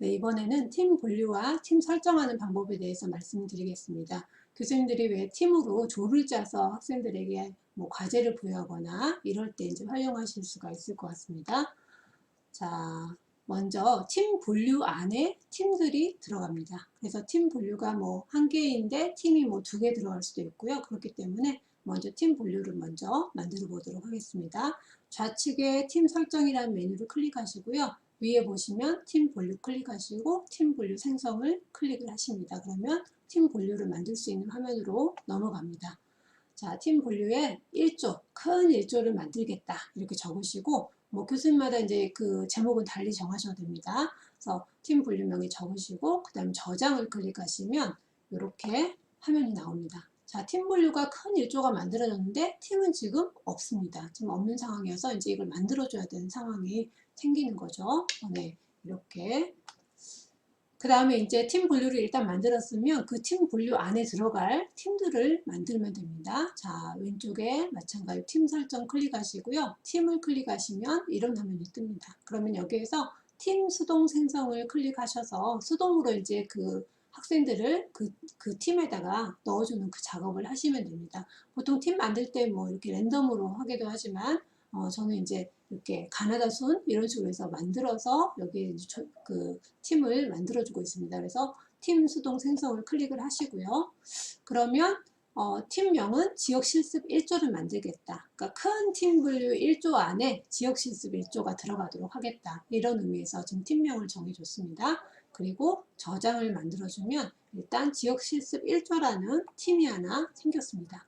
네, 이번에는 팀 분류와 팀 설정하는 방법에 대해서 말씀드리겠습니다. 교수님들이 왜 팀으로 조를 짜서 학생들에게 뭐 과제를 부여하거나 이럴 때 이제 활용하실 수가 있을 것 같습니다. 자, 먼저 팀 분류 안에 팀들이 들어갑니다. 그래서 팀 분류가 뭐 한 개인데 팀이 뭐 두 개 들어갈 수도 있고요. 그렇기 때문에 먼저 팀 분류를 먼저 만들어 보도록 하겠습니다. 좌측에 팀 설정이라는 메뉴를 클릭하시고요. 위에 보시면 팀 분류 클릭하시고 팀 분류 생성을 클릭을 하십니다. 그러면 팀 분류를 만들 수 있는 화면으로 넘어갑니다. 자, 팀 분류에 1조, 큰 1조를 만들겠다. 이렇게 적으시고, 뭐 교수님마다 이제 그 제목은 달리 정하셔도 됩니다. 그래서 팀 분류명에 적으시고, 그 다음에 저장을 클릭하시면 이렇게 화면이 나옵니다. 자, 팀 분류가 큰 1조가 만들어졌는데 팀은 지금 없습니다. 지금 없는 상황이어서 이제 이걸 만들어줘야 되는 상황이 생기는 거죠. 네, 이렇게. 그 다음에 이제 팀 분류를 일단 만들었으면 그 팀 분류 안에 들어갈 팀들을 만들면 됩니다. 자, 왼쪽에 마찬가지로 팀 설정 클릭하시고요. 팀을 클릭하시면 이런 화면이 뜹니다. 그러면 여기에서 팀 수동 생성을 클릭하셔서 수동으로 이제 그 학생들을 그 팀에다가 넣어주는 그 작업을 하시면 됩니다. 보통 팀 만들 때 뭐 이렇게 랜덤으로 하기도 하지만 저는 이제 이렇게 가나다 순 이런 식으로 해서 만들어서 여기에 그 팀을 만들어주고 있습니다. 그래서 팀 수동 생성을 클릭을 하시고요. 그러면 팀명은 지역 실습 1조를 만들겠다. 그러니까 큰 팀 분류 1조 안에 지역 실습 1조가 들어가도록 하겠다. 이런 의미에서 지금 팀명을 정해줬습니다. 그리고 저장을 만들어주면 일단 지역 실습 1조라는 팀이 하나 생겼습니다.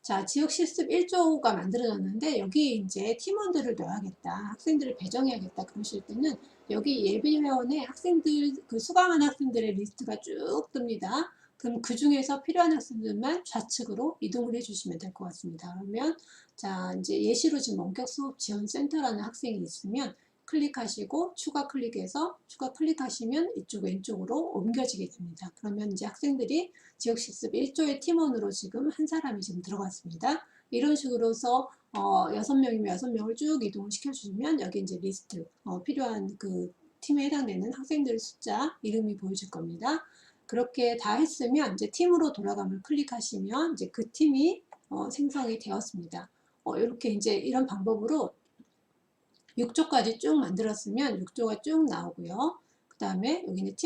자, 지역 실습 1조가 만들어졌는데 여기에 이제 팀원들을 넣어야겠다. 학생들을 배정해야겠다. 그러실 때는 여기 예비회원에 학생들, 그 수강한 학생들의 리스트가 쭉 뜹니다. 그럼 그 중에서 필요한 학생들만 좌측으로 이동을 해주시면 될 것 같습니다. 그러면 자, 이제 예시로 지금 원격 수업 지원 센터라는 학생이 있으면 클릭하시고 추가 클릭하시면 이쪽 왼쪽으로 옮겨지게 됩니다. 그러면 이제 학생들이 지역 실습 1조의 팀원으로 지금 한 사람이 지금 들어갔습니다. 이런 식으로서 6명이면 6명을 쭉 이동을 시켜주시면 여기 이제 리스트 필요한 그 팀에 해당되는 학생들 숫자 이름이 보여질 겁니다. 그렇게 다 했으면 이제 팀으로 돌아가면 클릭하시면 이제 그 팀이 생성이 되었습니다. 이렇게 이제 이런 방법으로 6조까지 쭉 만들었으면 6조가 쭉 나오고요. 그 다음에 여기는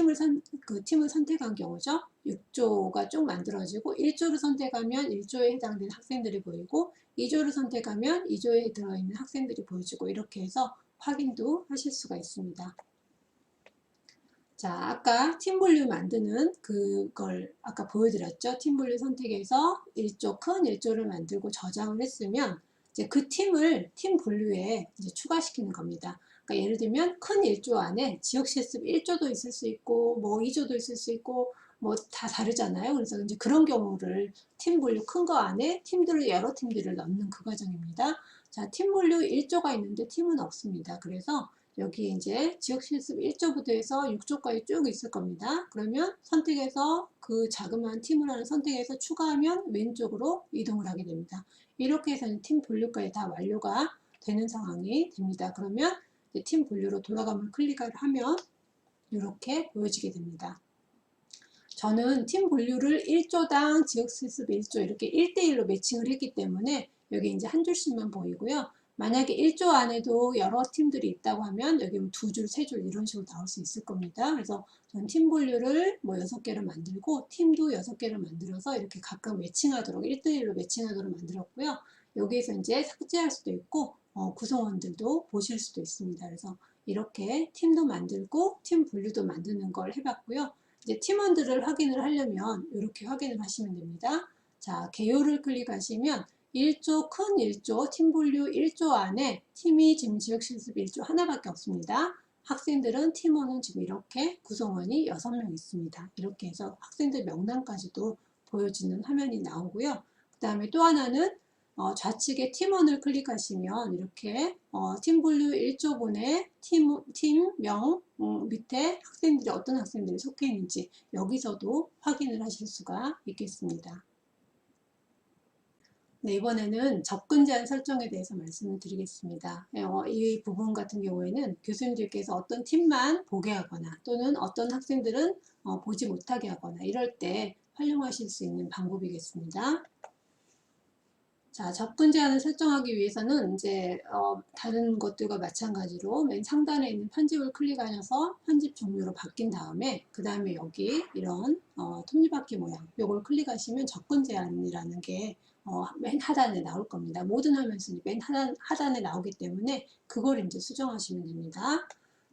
그 팀을 선택한 경우죠. 6조가 쭉 만들어지고 1조를 선택하면 1조에 해당되는 학생들이 보이고 2조를 선택하면 2조에 들어있는 학생들이 보여지고 이렇게 해서 확인도 하실 수가 있습니다. 자, 아까 팀 분류 만드는 그걸 아까 보여드렸죠. 팀 분류 선택해서 큰 1조를 만들고 저장을 했으면 이제 그 팀을 팀 분류에 이제 추가시키는 겁니다. 그러니까 예를 들면 큰 1조 안에 지역 실습 1조도 있을 수 있고 뭐 2조도 있을 수 있고 뭐 다 다르잖아요. 그래서 이제 그런 경우를 팀 분류 큰 거 안에 여러 팀들을 넣는 그 과정입니다. 자, 팀 분류 1조가 있는데 팀은 없습니다. 그래서 여기 이제 지역 실습 1조부터 해서 6조까지 쭉 있을 겁니다. 그러면 선택해서 그 자그마한 팀을 하나 선택해서 추가하면 왼쪽으로 이동을 하게 됩니다. 이렇게 해서 팀 분류까지 다 완료가 되는 상황이 됩니다. 그러면 팀 분류로 돌아가면 클릭을 하면 이렇게 보여지게 됩니다. 저는 팀 분류를 1조당 지역 실습 1조 이렇게 1대1로 매칭을 했기 때문에 여기 이제 한 줄씩만 보이고요. 만약에 1조 안에도 여러 팀들이 있다고 하면 여기 2줄, 3줄 이런 식으로 나올 수 있을 겁니다. 그래서 저는 팀 분류를 뭐 6개를 만들고 팀도 6개를 만들어서 이렇게 각각 매칭하도록 1대1로 매칭하도록 만들었고요. 여기에서 이제 삭제할 수도 있고 구성원들도 보실 수도 있습니다. 그래서 이렇게 팀도 만들고 팀 분류도 만드는 걸 해봤고요. 이제 팀원들을 확인을 하려면 이렇게 확인을 하시면 됩니다. 자, 개요를 클릭하시면 1조, 큰 1조, 팀 분류 1조 안에 팀이 지금 지역 실습 1조 하나밖에 없습니다. 학생들은 팀원은 지금 이렇게 구성원이 6명 있습니다. 이렇게 해서 학생들 명단까지도 보여지는 화면이 나오고요. 그 다음에 또 하나는 좌측에 팀원을 클릭하시면 이렇게 팀 분류 1조분의 팀명 밑에 학생들이 어떤 학생들이 속해 있는지 여기서도 확인을 하실 수가 있겠습니다. 네, 이번에는 접근 제한 설정에 대해서 말씀을 드리겠습니다. 이 부분 같은 경우에는 교수님들께서 어떤 팀만 보게 하거나 또는 어떤 학생들은 보지 못하게 하거나 이럴 때 활용하실 수 있는 방법이겠습니다. 자, 접근 제한을 설정하기 위해서는 이제 다른 것들과 마찬가지로 맨 상단에 있는 편집을 클릭하셔서 편집 종류로 바뀐 다음에 그 다음에 여기 이런 톱니바퀴 모양 요걸 클릭하시면 접근 제한이라는 게 맨 하단에 나올 겁니다. 모든 화면 순위 맨 하단에 나오기 때문에 그걸 이제 수정하시면 됩니다.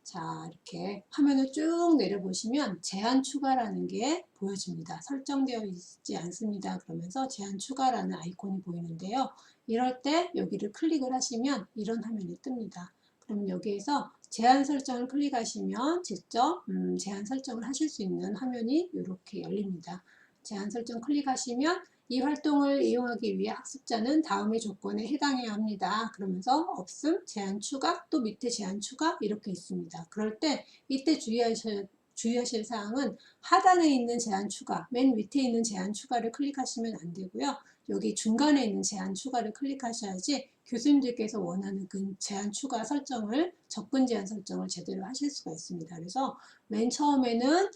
자, 이렇게 화면을 쭉 내려보시면 제한 추가라는 게 보여집니다. 설정되어 있지 않습니다. 그러면서 제한 추가라는 아이콘이 보이는데요. 이럴 때 여기를 클릭을 하시면 이런 화면이 뜹니다. 그러면 여기에서 제한 설정을 클릭하시면 직접 제한 설정을 하실 수 있는 화면이 이렇게 열립니다. 제한 설정 클릭하시면 이 활동을 이용하기 위해 학습자는 다음의 조건에 해당해야 합니다. 그러면서 없음, 제한 추가, 또 밑에 제한 추가 이렇게 있습니다. 그럴 때 이때 주의하실 사항은 하단에 있는 제한 추가, 맨 밑에 있는 제한 추가를 클릭하시면 안 되고요. 여기 중간에 있는 제한 추가를 클릭하셔야지 교수님들께서 원하는 그 제한 추가 설정을, 접근 제한 설정을 제대로 하실 수가 있습니다. 그래서 맨 처음에는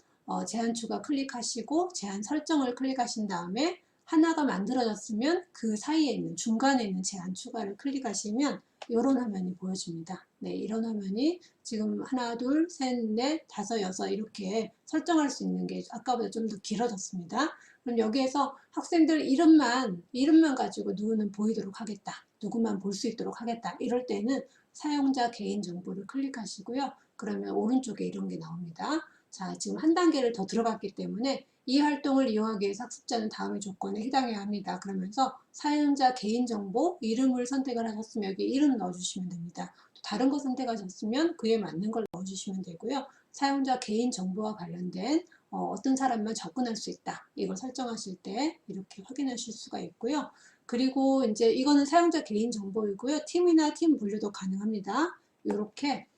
제한 추가 클릭하시고 제한 설정을 클릭하신 다음에 하나가 만들어졌으면 그 사이에 있는 중간에 있는 제한 추가를 클릭하시면 이런 화면이 보여집니다. 네, 이런 화면이 지금 하나, 둘, 셋, 넷, 다섯, 여섯 이렇게 설정할 수 있는 게 아까보다 좀 더 길어졌습니다. 그럼 여기에서 학생들 이름만 가지고 누구는 보이도록 하겠다. 누구만 볼 수 있도록 하겠다. 이럴 때는 사용자 개인 정보를 클릭하시고요. 그러면 오른쪽에 이런 게 나옵니다. 자, 지금 한 단계를 더 들어갔기 때문에 이 활동을 이용하기 위해서 학습자는 다음의 조건에 해당해야 합니다. 그러면서 사용자 개인정보 이름을 선택을 하셨으면 여기 이름 넣어주시면 됩니다. 또 다른 거 선택하셨으면 그에 맞는 걸 넣어주시면 되고요. 사용자 개인정보와 관련된 어떤 사람만 접근할 수 있다. 이걸 설정하실 때 이렇게 확인하실 수가 있고요. 그리고 이제 이거는 사용자 개인정보이고요. 팀이나 팀 분류도 가능합니다. 이렇게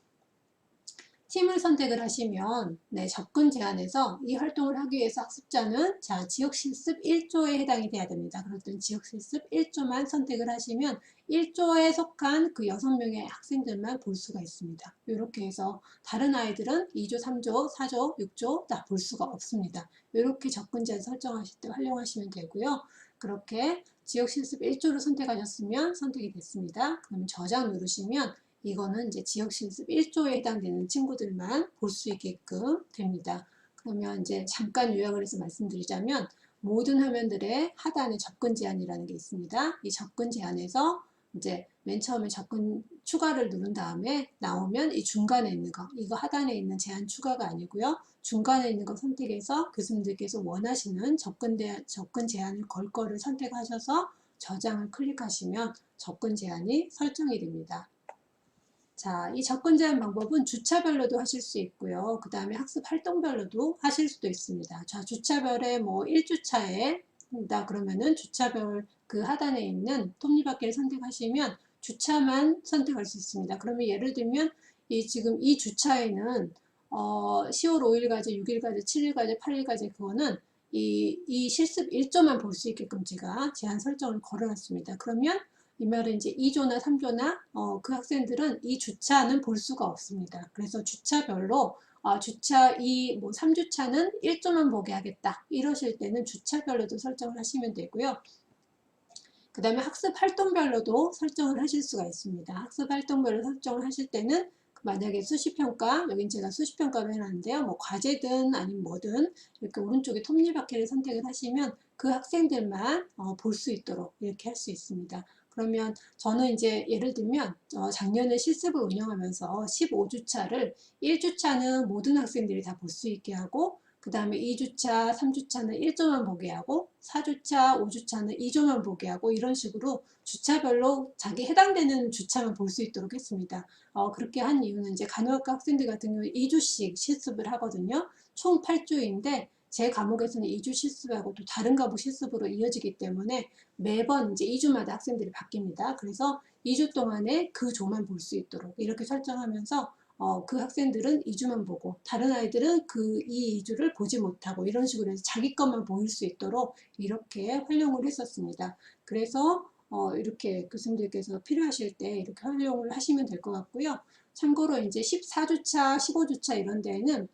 팀을 선택을 하시면 접근 제한에서 이 활동을 하기 위해서 학습자는 지역 실습 1조에 해당이 돼야 됩니다. 그럴 땐 지역 실습 1조만 선택을 하시면 1조에 속한 그 6명의 학생들만 볼 수가 있습니다. 이렇게 해서 다른 아이들은 2조, 3조, 4조, 6조 다 볼 수가 없습니다. 이렇게 접근 제한 설정하실 때 활용하시면 되고요. 그렇게 지역 실습 1조를 선택하셨으면 선택이 됐습니다. 그러면 저장 누르시면 이거는 이제 지역 실습 1조에 해당되는 친구들만 볼 수 있게끔 됩니다. 그러면 이제 잠깐 요약을 해서 말씀드리자면 모든 화면들의 하단에 접근 제한이라는 게 있습니다. 이 접근 제한에서 이제 맨 처음에 접근 추가를 누른 다음에 나오면 이 중간에 있는 거, 이거 하단에 있는 제한 추가가 아니고요. 중간에 있는 거 선택해서 교수님들께서 원하시는 접근 제한을 걸 거를 선택하셔서 저장을 클릭하시면 접근 제한이 설정이 됩니다. 자, 이 접근 제한 방법은 주차별로도 하실 수 있고요. 그 다음에 학습 활동별로도 하실 수도 있습니다. 자, 주차별에 뭐 1주차에 다 그러면은 주차별 그 하단에 있는 톱니바퀴를 선택하시면 주차만 선택할 수 있습니다. 그러면 예를 들면 지금 이 주차에는 10월 5일까지, 6일까지, 7일까지, 8일까지 그거는 이 실습 1조만 볼 수 있게끔 제가 제한 설정을 걸어놨습니다. 그러면 이 말은 이제 2조나 3조나 그 학생들은 이 주차는 볼 수가 없습니다. 그래서 주차별로 주차 뭐 3주차는 1조만 보게 하겠다. 이러실 때는 주차별로도 설정을 하시면 되고요. 그 다음에 학습 활동별로도 설정을 하실 수가 있습니다. 학습 활동별로 설정을 하실 때는 만약에 수시평가, 여긴 제가 수시평가로 해놨는데요. 뭐 과제든 아니면 뭐든 이렇게 오른쪽에 톱니바퀴를 선택을 하시면 그 학생들만 볼 수 있도록 이렇게 할 수 있습니다. 그러면 저는 이제 예를 들면 작년에 실습을 운영하면서 15주차를 1주차는 모든 학생들이 다 볼 수 있게 하고 그 다음에 2주차, 3주차는 1조만 보게 하고 4주차, 5주차는 2조만 보게 하고 이런 식으로 주차별로 자기 해당되는 주차만 볼 수 있도록 했습니다. 그렇게 한 이유는 이제 간호학과 학생들 같은 경우 2주씩 실습을 하거든요. 총 8주인데 제 과목에서는 2주 실습하고 또 다른 과목 실습으로 이어지기 때문에 매번 이제 2주마다 학생들이 바뀝니다. 그래서 2주 동안에 그 조만 볼 수 있도록 이렇게 설정하면서 그 학생들은 2주만 보고 다른 아이들은 이 2주를 보지 못하고 이런 식으로 해서 자기 것만 보일 수 있도록 이렇게 활용을 했었습니다. 그래서 이렇게 교수님들께서 필요하실 때 이렇게 활용을 하시면 될 것 같고요. 참고로 이제 14주차, 15주차 이런 데에는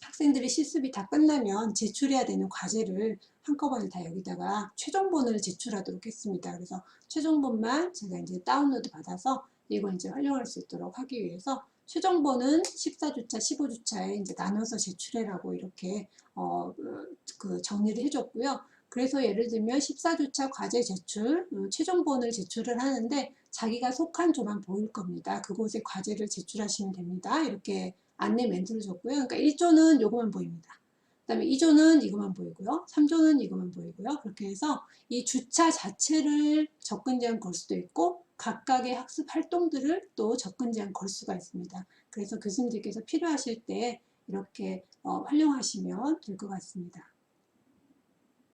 학생들이 실습이 다 끝나면 제출해야 되는 과제를 한꺼번에 다 여기다가 최종본을 제출하도록 했습니다. 그래서 최종본만 제가 이제 다운로드 받아서 이걸 이제 활용할 수 있도록 하기 위해서 최종본은 14주차, 15주차에 이제 나눠서 제출해라고 이렇게 그 정리를 해줬고요. 그래서 예를 들면 14주차 과제 제출, 최종본을 제출을 하는데 자기가 속한 조만 보일 겁니다. 그곳에 과제를 제출하시면 됩니다. 이렇게 안내 멘트를 줬고요. 그러니까 1조는 요거만 보입니다. 그 다음에 2조는 이것만 보이고요. 3조는 이것만 보이고요. 그렇게 해서 이 주차 자체를 접근 제한 걸 수도 있고 각각의 학습 활동들을 또 접근 제한 걸 수가 있습니다. 그래서 교수님들께서 필요하실 때 이렇게 활용하시면 될 것 같습니다.